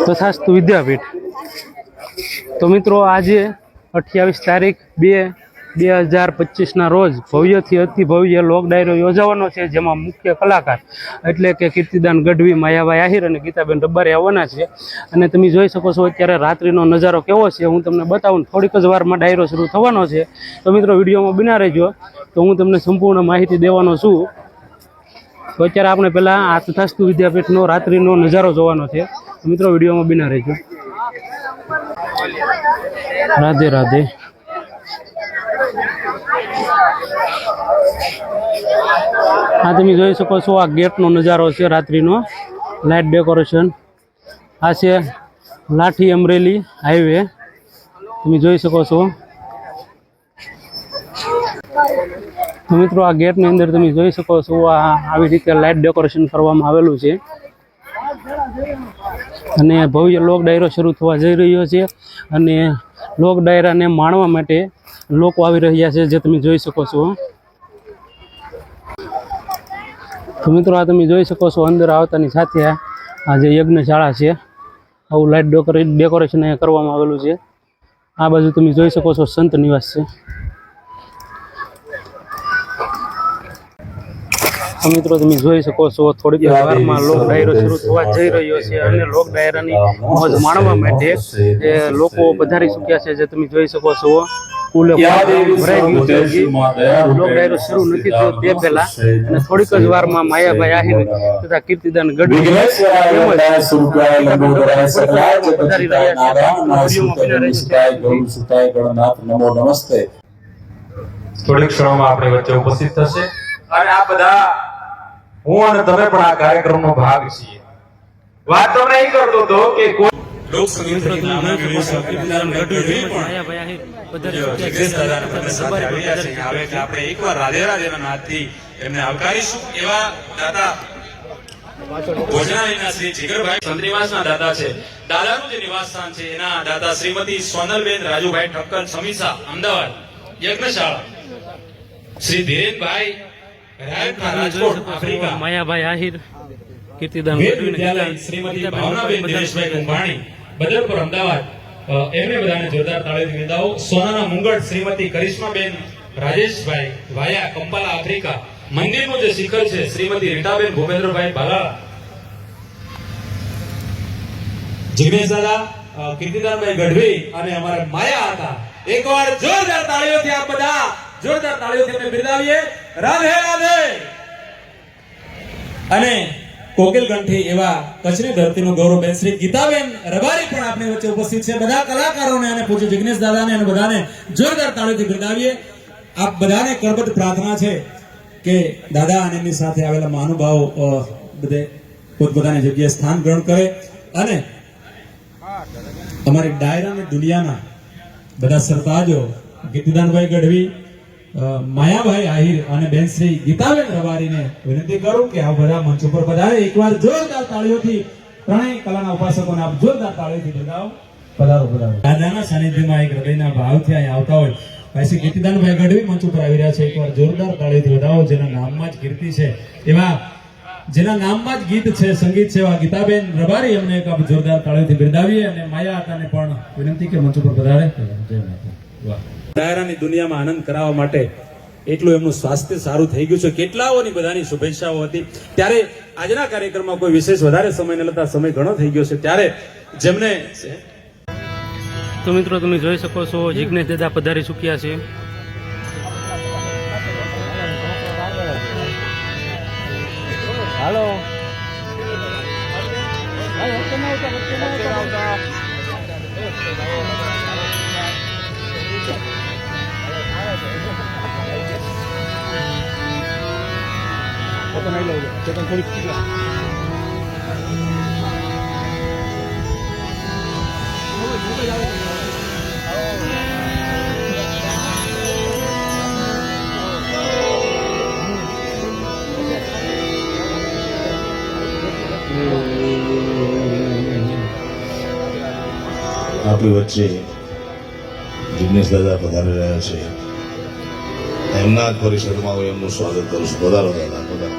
તથાસ્તુ વિદ્યાપીઠ। તો મિત્રો આજે 28 તારીખ 2/2025 રોજ ભવ્યથી અતિ ભવ્ય લોક ડાયરો યોજાવાનો છે, જેમાં મુખ્ય કલાકાર એટલે કે કીર્તિદાન ગઢવી, માયાભાઈ આહિર અને ગીતાબેન રબારી આવવાના છે। અને તમે જોઈ શકો છો અત્યારે રાત્રિનો નજારો કેવો છે, હું તમને બતાવું। થોડીક જ વારમાં ડાયરો શરૂ થવાનો છે, તો મિત્રો વિડીયોમાં બના રહેજો, તો હું તમને સંપૂર્ણ માહિતી દેવાનો છું। તો અત્યારે આપણે પહેલાં આ તથાસ્તુ વિદ્યાપીઠનો રાત્રિનો નજારો જોવાનો છે, તો મિત્રો વિડીયોમાં બના રહેજો। રાધે રાધે। આ તમે જોઈ શકો છો આ ગેટનો નજારો છે રાત્રિનો, લાઇટ ડેકોરેશન। આ છે લાઠી અમરેલી હાઈવે, તમે જોઈ શકો છો। તો મિત્રો આ ગેટની અંદર તમે જોઈ શકો છો આ આવી રીતે લાઇટ ડેકોરેશન કરવામાં આવેલું છે અને ભવ્ય લોક ડાયરો શરૂ થવા જઈ રહ્યો છે અને લોક ડાયરાને માણવા માટે લોકો આવી રહ્યા છે, જે તમે જોઈ શકો છો। તો મિત્રો આ તમે જોઈ શકો છો અંદર આવતાની સાથે આ જે યજ્ઞશાળા છે, આવું લાઇટ ડેકોરેશન અહીંયા કરવામાં આવેલું છે। આ બાજુ તમે જોઈ શકો છો સંત નિવાસ છે। મિત્રો તમે જોઈ શકો છો થોડીક વારમાં લોક ડાયરો શરૂ થવા જઈ રહ્યો છે અને લોક ડાયરાની મોજ માણવા માટે લોકો પધારી ચૂક્યા છે, જે તમે જોઈ શકો છો। લોક ડાયરો શરૂ નથી થયો તે પહેલા અને થોડીક જ વારમાં માયાભાઈ આહિર તથા કીર્તિદાન ગઢવી થોડીક ક્ષણોમાં આપણી વચ્ચે ઉપસ્થિત થશે અને આ બધા હું અને તમે પણ આ કાર્યક્રમનો ભાગ છીએ। વાત તમને એ કરતો હતો કે કોઈ લોક સંગીત નામના કીર્તિદાન ગઢવી પણ આવે એટલે આપણે એકવાર રાધે રાધેના નાદથી એમને આવકારીશું। એવા દાદા ભોજનાલયના શ્રી જીગરભાઈ સંતનિવાસના દાદા છે, દાદાનું જે નિવાસ સ્થાન છે એના દાદા શ્રીમતી સોનલબેન રાજુભાઈ ઠક્કર સમીસા અમદાવાદ યજ્ઞશાળા, શ્રી ધીરેનભાઈ માયાભાઈ આહિર, કીર્તિદાન વિદ્યાલય, શ્રીમતી ભાવનાબેન દિનેશભાઈ કુંભાણી બદલપુર અમદાવાદ, એમને બધાને જોરદાર તાળીઓથી વિદાઓ। સોનાના મુંગટ શ્રીમતી કરિશ્માબેન રાજેશભાઈ વાયા કંપાલા આફ્રિકા, મંદિરનું જે શિખર છે શ્રીમતી રીટાબેન ભૂપેન્દ્રભાઈ બાલાળા, જિગ્નેશ દાદા, કીર્તિદાનભાઈ ગઢવી અને અમારા માયા હતા। એકવાર જોરદાર તાળીઓથી આ બધા જોરદાર તાળીઓથી અમે બિરદાવીએ। રાધે રાધે। અને કોકિલ કંઠી એવા કચ્છની ધરતીનું ગૌરવબેન શ્રી ગીતાબેન રબારી પણ આપણી વચ્ચે ઉપસ્થિત છે। બધા કલાકારોને અને પૂજ્ય જિગ્નેશ દાદાને અને બધાને જોરદાર તાળીઓથી બિરદાવીએ। આપ બધાને કરબદ્ધ પ્રાર્થના છે કે દાદા અને એમની સાથે આવેલા મહાનુભાવો બધે પોતપોતાની જગ્યાએ સ્થાન ગ્રહણ કરે અને અમારી ડાયરાની દુનિયાના બધા સરતાજો કીર્તિદાનભાઈ ગઢવી, માયાભાઈ આહિર અને બેન શ્રી ગીતાબેન રબારીને વિનંતી કરું કે આ બધા મંચ ઉપર પધારે। એકવાર જોરદાર તાળીઓથી ત્રણેય કલાના ઉપાસકોને આપ જોરદાર તાળીઓથી બિરદાવો। પધારો પધારો। દાદાના સાનિધ્યમાં એક હૃદયના ભાવથી અહીં આવતા હોય ભાઈ શ્રી કીર્તિદાનભાઈ ગઢવી મંચ ઉપર આવી રહ્યા છે, એકવાર જોરદાર તાળીઓથી વધાવો। જેના નામમાં જ કીર્તિ છે, એવા જેના નામમાં જ ગીત છે, સંગીત છે, એવા ગીતાબેન રબારી એમને એક જોરદાર તાળીઓથી બિરદાવીએ અને માયા હતાને પણ વિનંતી કે મંચ ઉપર પધારે। વાહ, ડાયરાની દુનિયામાં આનંદ કરાવવા માટે એટલું એમનું સ્વાસ્થ્ય સારું થઈ ગયું છે, કેટલાઓની બધાની શુભેચ્છાઓ હતી। ત્યારે આજના કાર્યક્રમમાં કોઈ વિશેષ વધારે સમય ન લેતા, સમય ઘણો થઈ ગયો છે, ત્યારે જેમને તો મિત્રો તમે જોઈ શકો છો જિગ્નેશ દાદા પધારી ચૂક્યા છે। હાલો આપણી વચ્ચે જિગ્નેશ દાદા પધારી રહ્યા છે, એમના જ પરિસરમાં હું એમનું સ્વાગત કરું છું। પધારો દાદા, પધારો।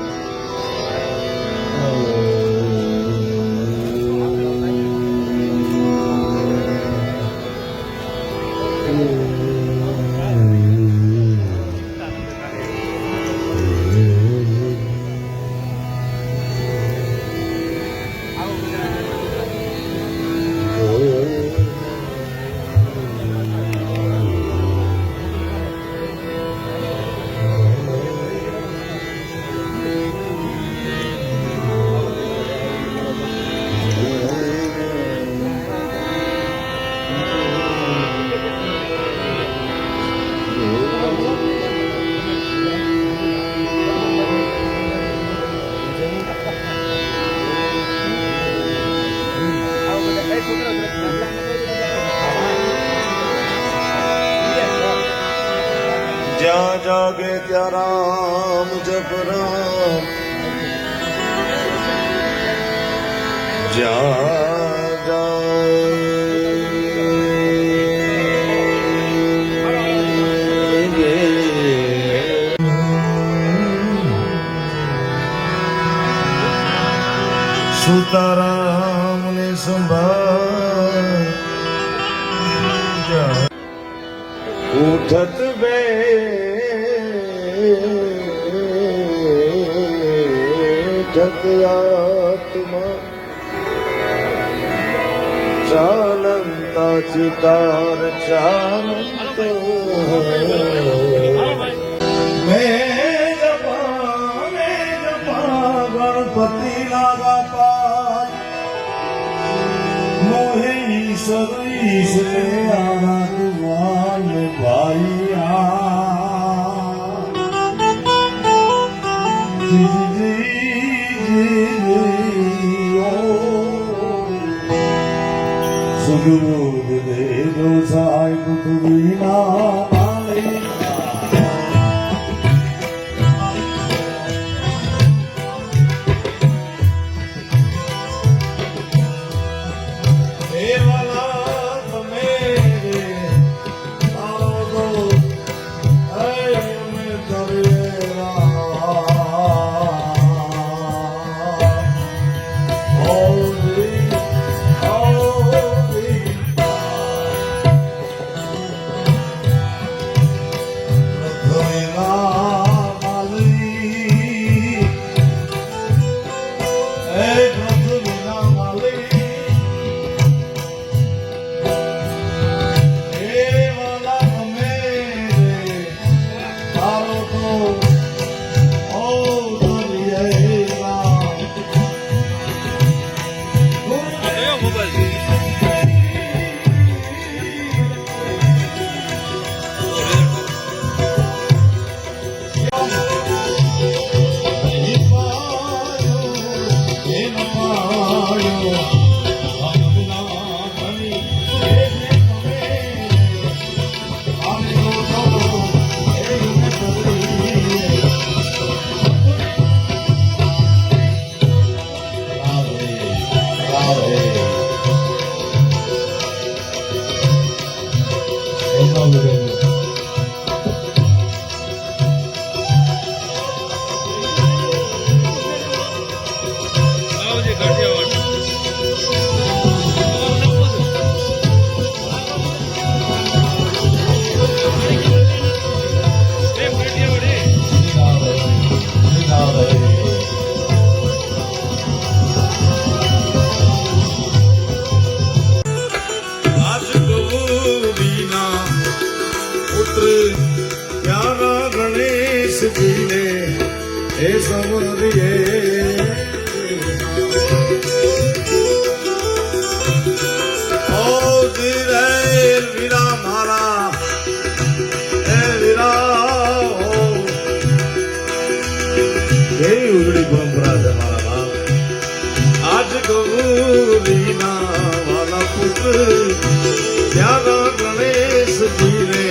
જાગે ત્યાં રામ જપ રામ જ્યાં જાય સુતારામ ને સંભાળ ઉઠત બે આત્મા ચાલંતા ચિતાર ચાલંત મેં જપા ગણપતિ લાગા પાય મોહે ઈશ રે આના તુમાય ભાઈ સુદૂર દેજો સાય પૃથ્વી ના प्यारा गणेश जी ने हे समरिए ओ वीरा मारा हे वीरा ये उगड़ी परंपरा है हमारा बाप आज गौरी ना वाला पुत्र प्यारा गणेश जी ने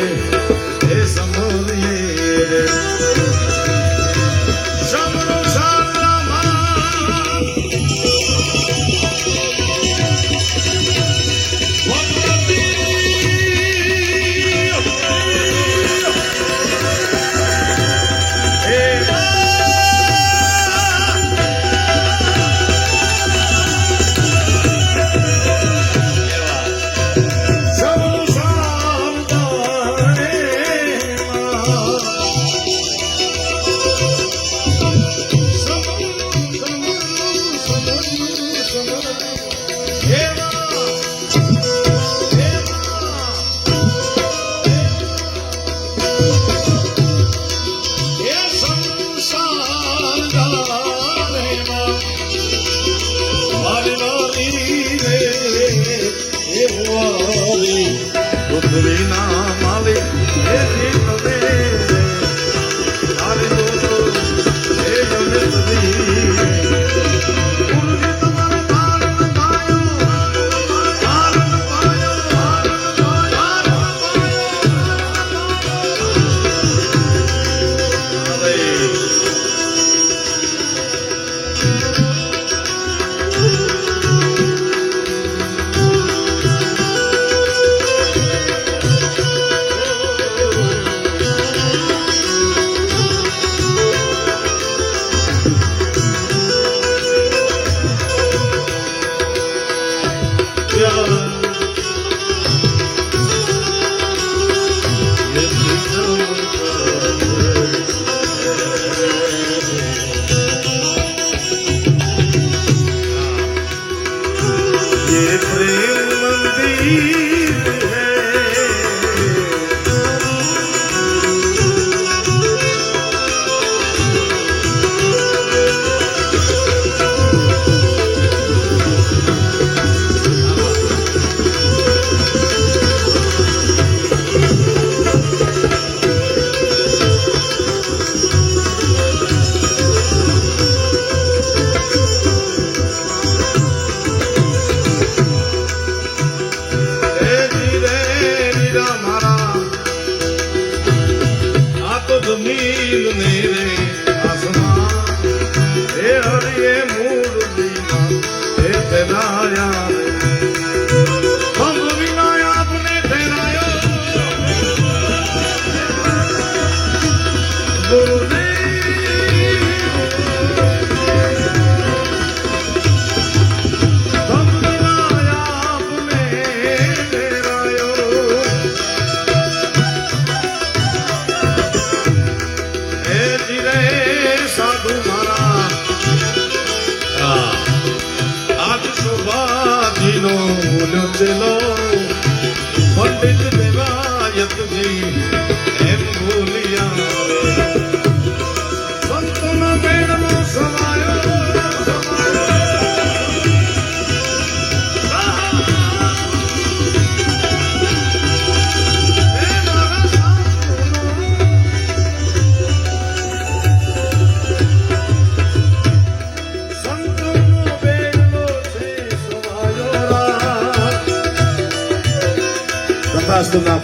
શાસ્ત્રના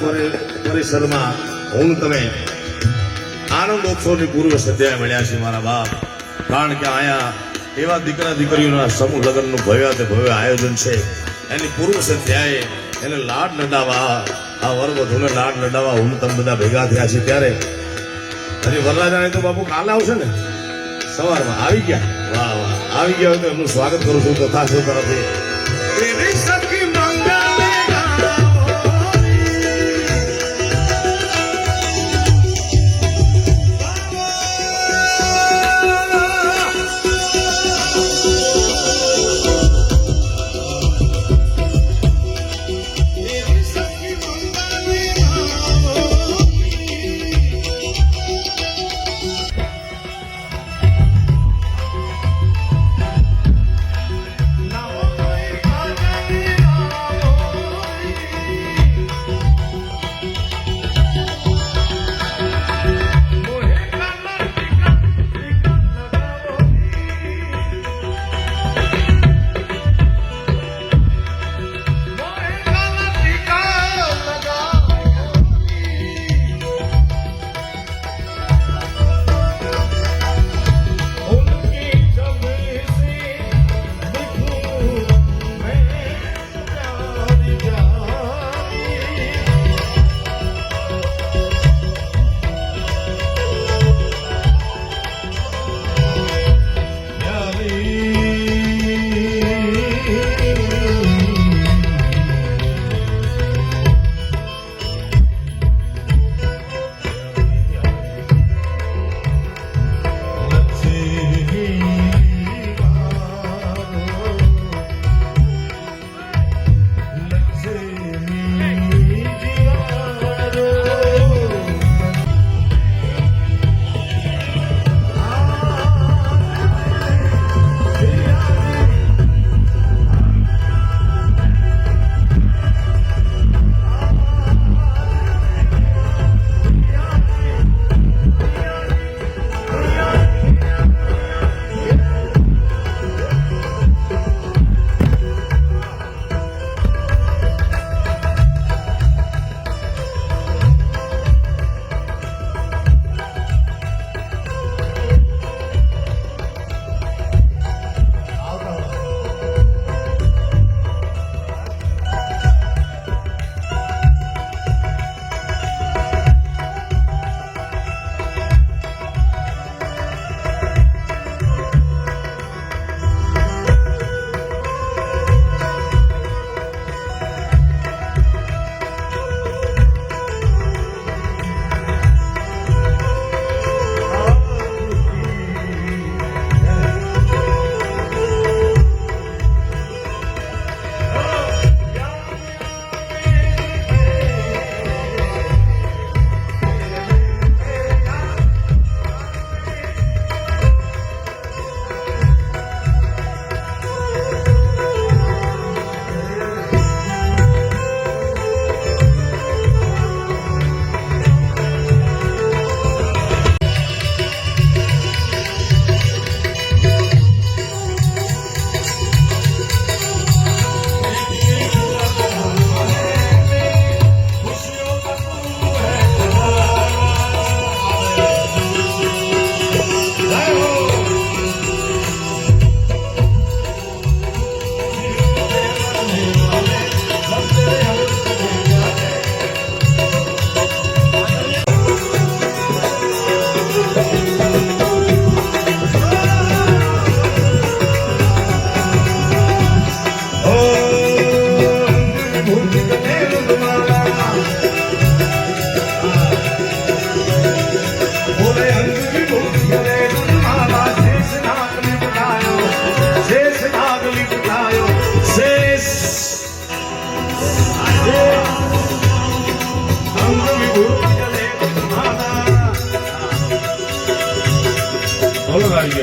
પરિસરમાં હું તમે આનંદોત્સવની પૂર્વ સંધ્યાએ મળ્યા છે મારા બાપ. કારણ કે અહીંયા એવા દીકરા દીકરીઓના સમૂહ લગ્નનું ભવ્ય તે ભવ્ય આયોજન છે. એની પૂર્વ સંધ્યાએ એને લાડ લડાવવા, આ વરવધુને લાડ લડાવવા હું તમે બધા ભેગા થયા છે. ત્યારે હજી વરરાજાને તો બાપુ કાલે આવશે ને, સવારમાં આવી ગયા. વાહ વાહ, આવી ગયા હોય તો એમનું સ્વાગત કરું છું તથા છો તરફથી.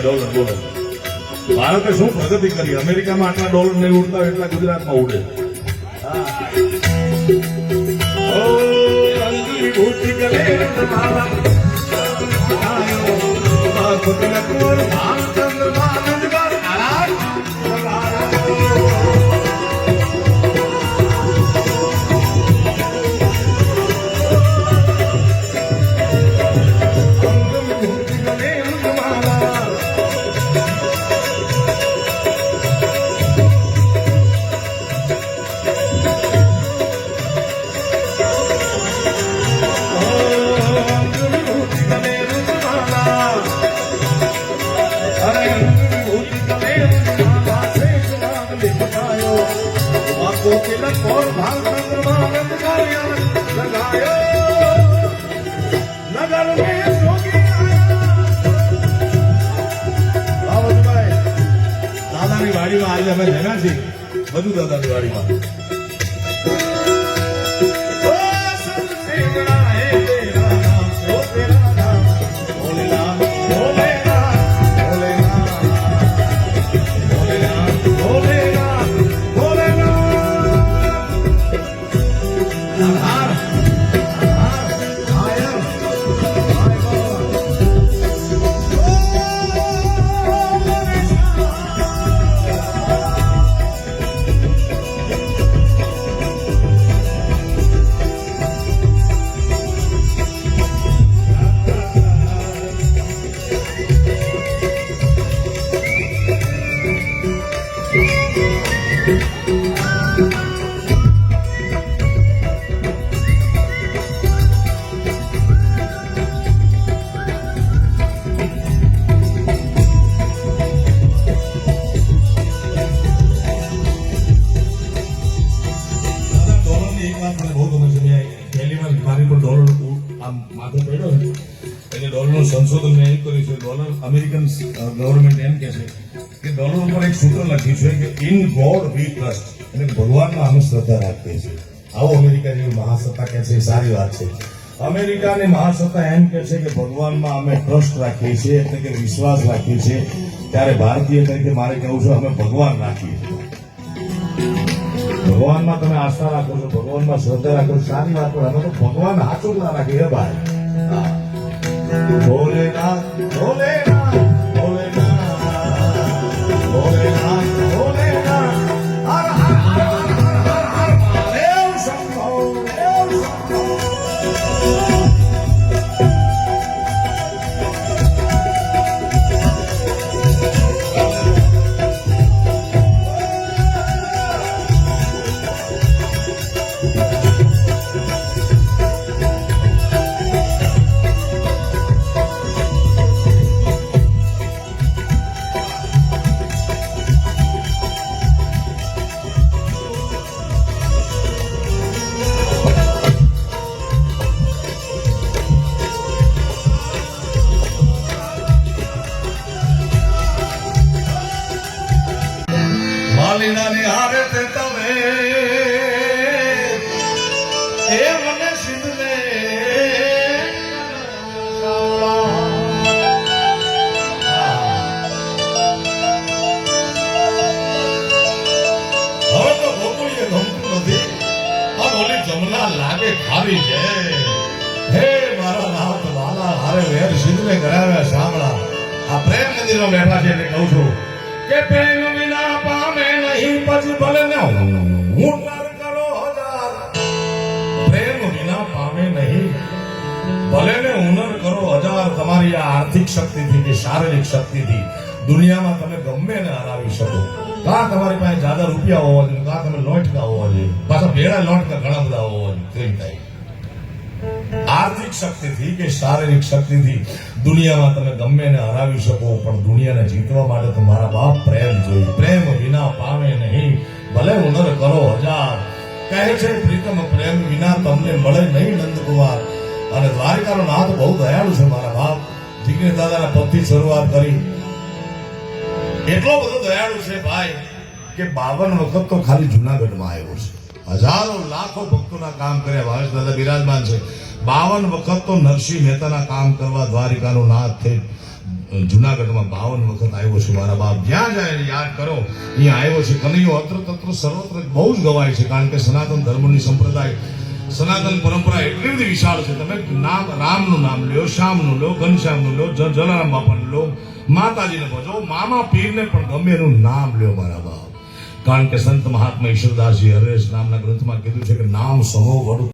ડોલર બોલો. ભારતે શું પ્રગતિ કરી? અમેરિકામાં આટલા ડોલર નહીં ઉડતા હોય એટલા ગુજરાતમાં ઉડે. પકાયો વાકો તિલક ઓર ભાલ ચંદ્રમાં અંધકાર્ય લગાયો નગર મેં જોગી બાબુભાઈ દાદાની વાડીમાં આજે અમે જમ્યા છીએ બધું દાદાની વાડીમાં સંશોધન મેં એ કર્યું છે ડોલર અમેરિકન ગવર્મેન્ટ એમ કે છે કે ડોલર ઉપર એક સૂત્ર લખ્યું છે કે ઇન ગોડ વી ટ્રસ્ટ એટલે ભગવાનમાં અમે શ્રદ્ધા રાખીએ છીએ આવો અમેરિકા જેવી મહાસત્તા કે છે એ સારી વાત છે અમેરિકાની મહાસત્તા એમ કે છે કે ભગવાનમાં અમે ટ્રસ્ટ રાખીએ છીએ એટલે કે વિશ્વાસ રાખીએ છીએ ત્યારે ભારતીય તરીકે મારે કહેવું છે અમે ભગવાન રાખીએ છીએ ભગવાનમાં તમે આસ્થા રાખો છો ભગવાનમાં શ્રદ્ધા રાખો છો સારી વાત પણ અમે તો ભગવાન હાચો ના રાખીએ ભાઈ ભોલેનાથ ભોલેનાથ ભોલેનાથ ભોલેનાથ ભોલેનાથ હર હર હર હર હર હર દેવ શંભો દેવ શંભો માલિનાની હારે તે તમે એ મને સિંધને હવે તો ગોકુળીએ ગમતું નથી આ બોલી જમના લાગે ખારી છે હે મારા નાથ વાલા હારે વેર સિંધને કરાવ્યા સાંભળા આ પ્રેમ મંદિરમાં બેઠા છે એટલે કહું છું કે પ્રેમ વિના પામે નહીં પછી ભલે ને હું નર કરો હજાર પ્રેમ વિના પામે નહીં ભલે ને હુનર કરો હજાર તમારી આ આર્થિક શક્તિથી કે શારીરિક શક્તિથી દુનિયામાં તમે ગમે ને હરાવી શકો કાં તમારી પાસે જ્યાદા રૂપિયા હોવા જોઈએ કાં તમે લોટકા હોવા જોઈએ પાછા ભેળા લોટકા ઘણા બધા હોવા જોઈએ તેમ થાય આર્થિક શક્તિથી કે શારીરિક શક્તિથી દુનિયામાં તમે ગમે ને હરાવી શકો પણ દુનિયાને જીતવા માટે તમારા બાપ પ્રેમ જોઈએ પ્રેમ વિના પામે નહીં ભલે હુનર કરો હજાર કહે છે પ્રીતમ પ્રેમ વિના તમને મળે નહીં નંદકુમાર અને દ્વારિકાનો નાથ બહુ દયાળુ છે મારા બાપ જીગ્ને દાદાના પદથી શરૂઆત કરી એટલો બધો દયાળુ છે ભાઈ કે 52 વખત તો ખાલી જુનાગઢમાં આવ્યો છે હજારો લાખો ભક્તોના કામ કર્યા ભાવેશ દાદા બિરાજમાન છે 52 વખત તો નરસિંહ મહેતાના કામ કરવા દ્વારિકાનો નાથ થઈ જુનાગઢમાં 52 વખત આવ્યો છે મારા બાપ જ્યાં જાય યાદ કરો અહીંયા આવ્યો છે કનૈયો અત્ર તત્ર સર્વત્ર બહુ જ ગવાય છે કારણ કે સનાતન ધર્મની સંપ્રદાય સનાતન પરંપરા એટલી બધી વિશાળ છે તમે નામ રામનું નામ લ્યો શ્યામનું લો ઘનશ્યામનું લો જલારામ બાપાનું લો માતાજીને ભજો મામા પીરને પણ ગમે એનું નામ લ્યો મારા બાપ કારણ કે સંત મહાત્મા ઈશ્વરદાસજી હરેશ નામના ગ્રંથમાં કીધું છે કે નામ સમો વડું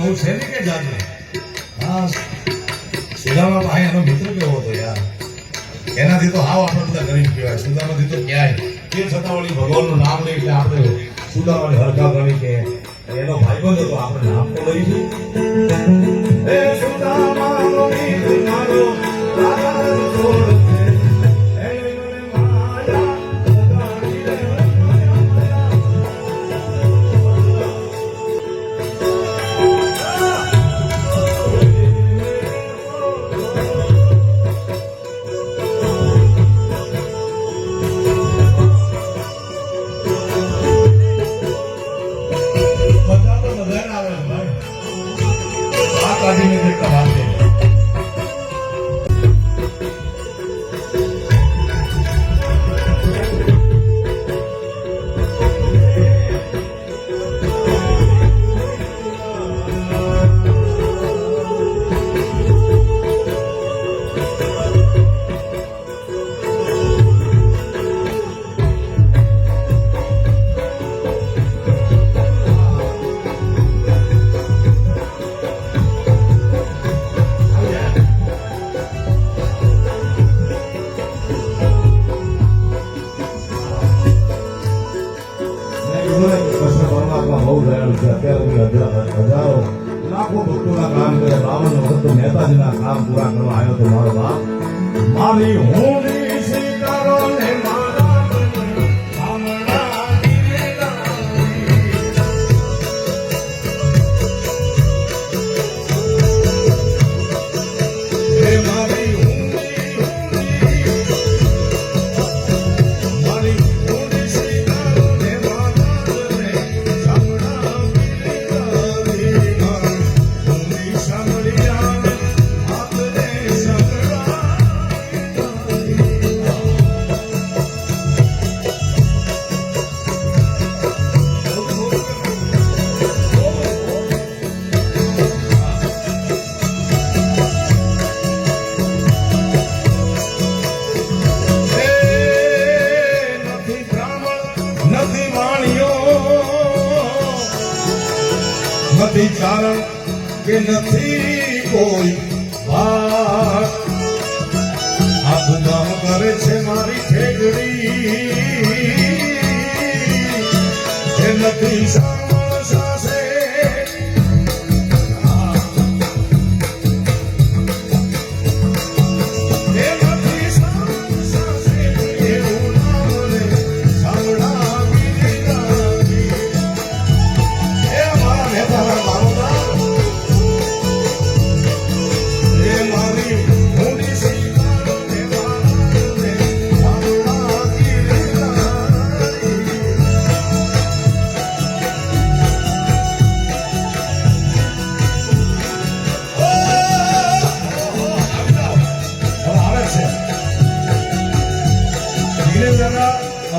બહુ છે ને કે જાજુ હા સુદામા ભાઈ એનો મિત્ર કેવો હતો યાર એનાથી તો હાવ આપણે બધા ગરીબ કહેવાય સુદામાથી તો ક્યાંય તે છતાં વળી ભગવાનનું નામ લઈ એટલે આપણે સુદામાની હરખા ગણી કે એનો ભાઈબંધ હતો આપણે નામ તો લઈશું હે સુદામાનો મિત્ર મારો રાજા છોડ હે મને માયા ઉદારી રે હજારો લાખો ભક્તોના કામ કરે 52 વખત નેતાજીના કામ પૂરા કરવા આવ્યો તો મારો બાપ મારી હોની સ્વીકારો ને મારા સામણા હે મારી નથી ચારણ કે નથી કોઈ વાત આખું ગામ કરે છે મારી ઠેકડી કે નથી સામળ સાસે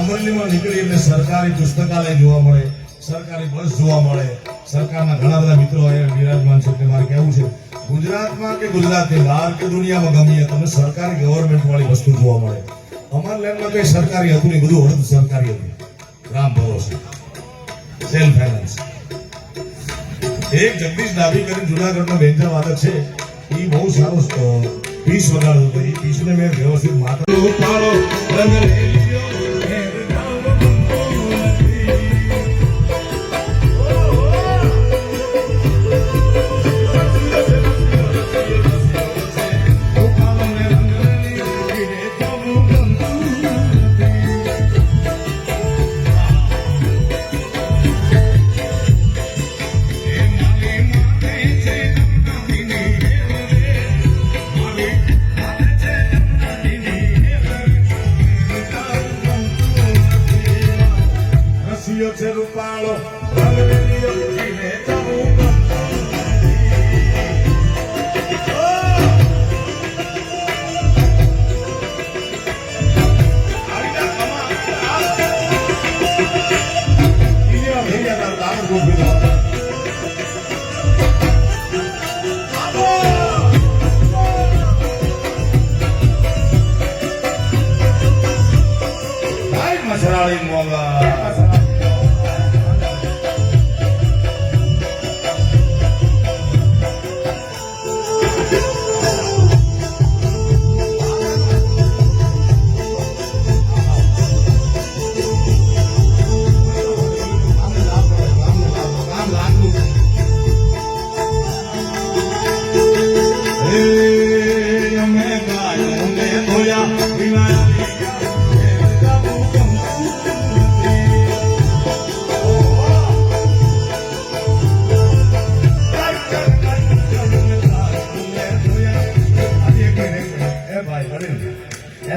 અમરેલીમાં નીકળી એટલે સરકારી પુસ્તકાલય જોવા મળે, સરકારી બસ જોવા મળે, સરકારના ઘણા બધા મિત્રો અહીંયા બિરાજમાન છે. એટલે મારે કહેવું છે ગુજરાતમાં કે ગુજરાતની બહાર કે દુનિયામાં ગમે તમને સરકારી ગવર્મેન્ટ વાળી વસ્તુ જોવા મળે. અમારા લેન્ડમાં કઈ સરકારી હતું નહીં, બધું અડધું સરકારી હતું. ગ્રામ ભરોસે સેલ્ફ ફાઇનાન્સ. એક જગદીશ ડાભી કરીને જુનાગઢનો બેન્ચર વાદક છે, એ બહુ સારો પીસ વગાડતો હતો. એ પીસને મેં વ્યવસ્થિત માત્ર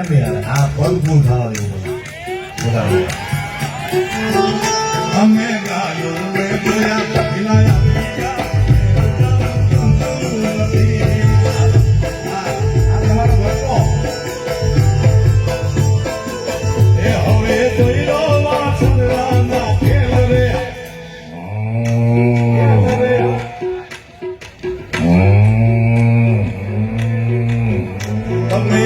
એમ નહીં આવે. આ ભરપૂર થવા દેવું પડે. અમે ગાયો રે જોયા ખીલાયા આ તમારો ભરતો એ હવે જોઈલો વાસણના ખેલ રે તમે